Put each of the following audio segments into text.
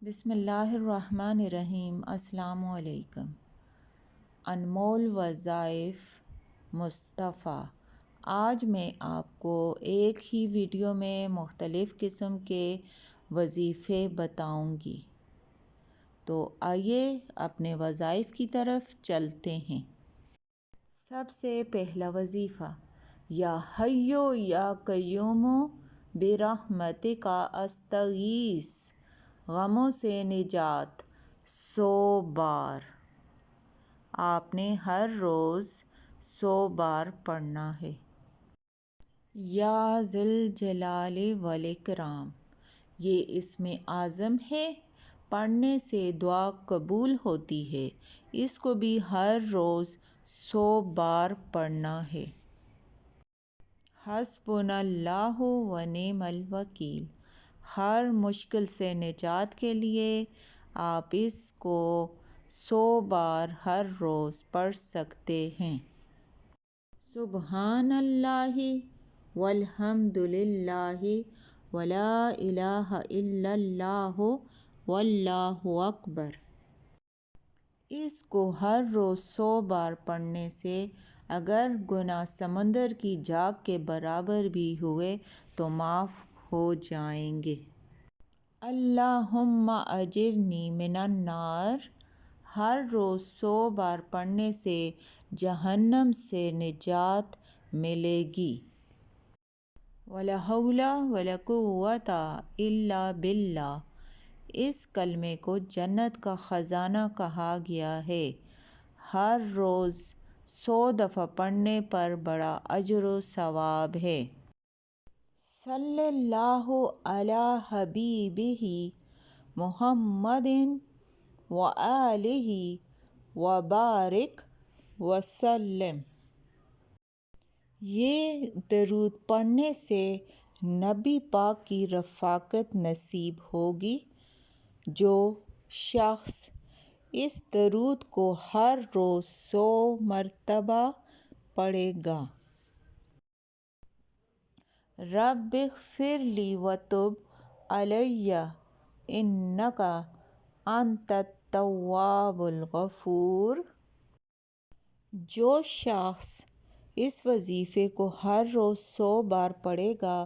بسم اللہ الرحمن الرحیم۔ السلام علیکم۔ انمول وظائف مصطفیٰ۔ آج میں آپ کو ایک ہی ویڈیو میں مختلف قسم کے وظیفے بتاؤں گی، تو آئیے اپنے وظائف کی طرف چلتے ہیں۔ سب سے پہلا وظیفہ، یا حیو یا قیوم برحمتک استغیث، غموں سے نجات 100 بار۔ آپ نے ہر روز 100 بار پڑھنا ہے۔ یا ذی الجلال والاکرام، یہ اسم اعظم ہے، پڑھنے سے دعا قبول ہوتی ہے، اس کو بھی ہر روز 100 بار پڑھنا ہے۔ حسبنا اللہ ونعم الوکیل، ہر مشکل سے نجات کے لیے آپ اس کو 100 بار ہر روز پڑھ سکتے ہیں۔ سبحان اللہ والحمد للہ ولا الہ الا اللہ واللہ اکبر، اس کو ہر روز 100 بار پڑھنے سے اگر گناہ سمندر کی جاگ کے برابر بھی ہوئے تو معاف ہو جائیں گے۔ اللہم اجرنی من النار، ہر روز 100 بار پڑھنے سے جہنم سے نجات ملے گی۔ ولا حول ولا قوۃ الا باللہ، اس کلمے کو جنت کا خزانہ کہا گیا ہے، ہر روز 100 دفعہ پڑھنے پر بڑا اجر و ثواب ہے۔ صلی اللہ علی حبیبہ محمد وآلہ وبارک وسلم، یہ درود پڑھنے سے نبی پاک کی رفاقت نصیب ہوگی۔ جو شخص اس درود کو ہر روز 100 مرتبہ پڑھے گا، رب اغفر لی وتب علی انک انت التواب الغفور، جو شخص اس وظیفے کو ہر روز 100 بار پڑھے گا،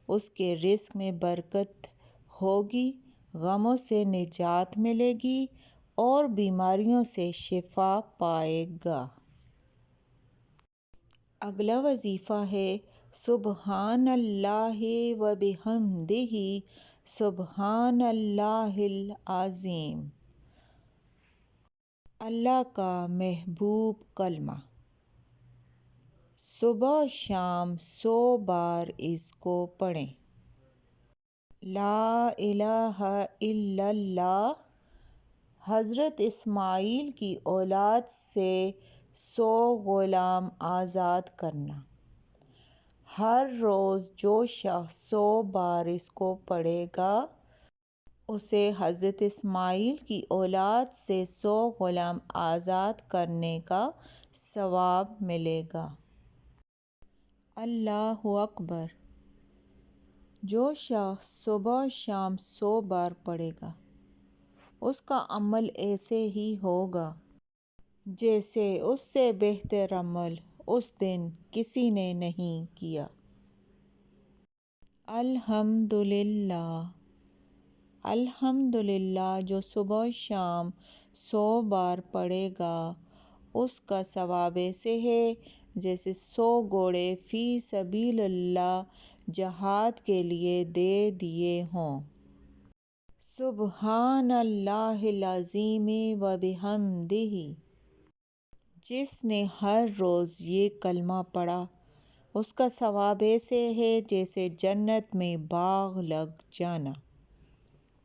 اس کے رزق میں برکت ہوگی، غموں سے نجات ملے گی اور بیماریوں سے شفا پائے گا۔ اگلا وظیفہ ہے سبحان اللہ وبحمدہ سبحان اللہ العظیم، اللہ کا محبوب کلمہ۔ صبح شام 100 بار اس کو پڑھیں۔ لا الہ الا اللہ، حضرت اسماعیل کی اولاد سے 100 غلام آزاد کرنا، ہر روز جو شخص 100 بار اس کو پڑھے گا، اسے حضرت اسماعیل کی اولاد سے 100 غلام آزاد کرنے کا ثواب ملے گا۔ اللہ اکبر، جو شخص صبح شام 100 بار پڑھے گا، اس کا عمل ایسے ہی ہوگا جیسے اس سے بہتر عمل اس دن کسی نے نہیں کیا۔ الحمدللہ، الحمدللہ، جو صبح شام 100 بار پڑھے گا، اس کا ثواب ایسے ہے جیسے 100 گھوڑے فی سبیل اللہ جہاد کے لیے دے دیے ہوں۔ سبحان اللہ العظیم وبحمدہ، جس نے ہر روز یہ کلمہ پڑھا، اس کا ثواب ایسے ہے جیسے جنت میں باغ لگ جانا۔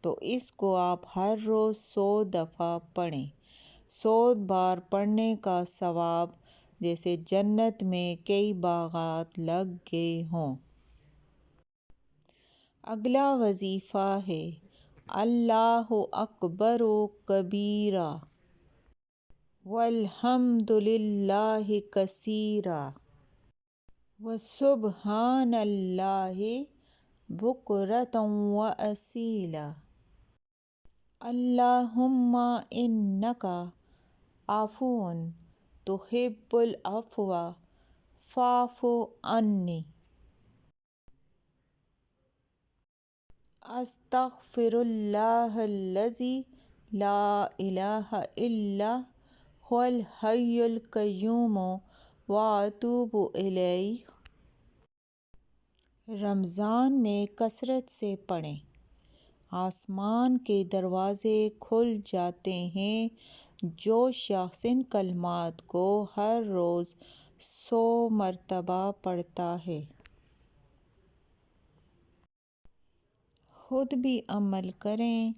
تو اس کو آپ ہر روز 100 دفعہ پڑھیں۔ 100 بار پڑھنے کا ثواب جیسے جنت میں کئی باغات لگ گئے ہوں۔ اگلا وظیفہ ہے اللہ اکبر کبیرہ والحمد للہ کثیرا وسبحان اللہ بکرۃ و اصیلا، اللہم انکا عفو تحب العفو فاعف عنی۔ استغفر اللہ الذی لا الہ الا هو الحی القیوم واتوب الیہ۔ رمضان میں کثرت سے پڑھیں، آسمان کے دروازے کھل جاتے ہیں۔ جو شخص ان کلمات کو ہر روز 100 مرتبہ پڑھتا ہے، خود بھی عمل کریں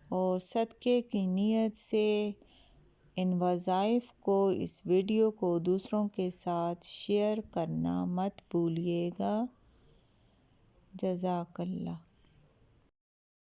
اور صدقے کی نیت سے ان وظائف کو، اس ویڈیو کو دوسروں کے ساتھ شیئر کرنا مت بھولیے گا۔ جزاک اللہ۔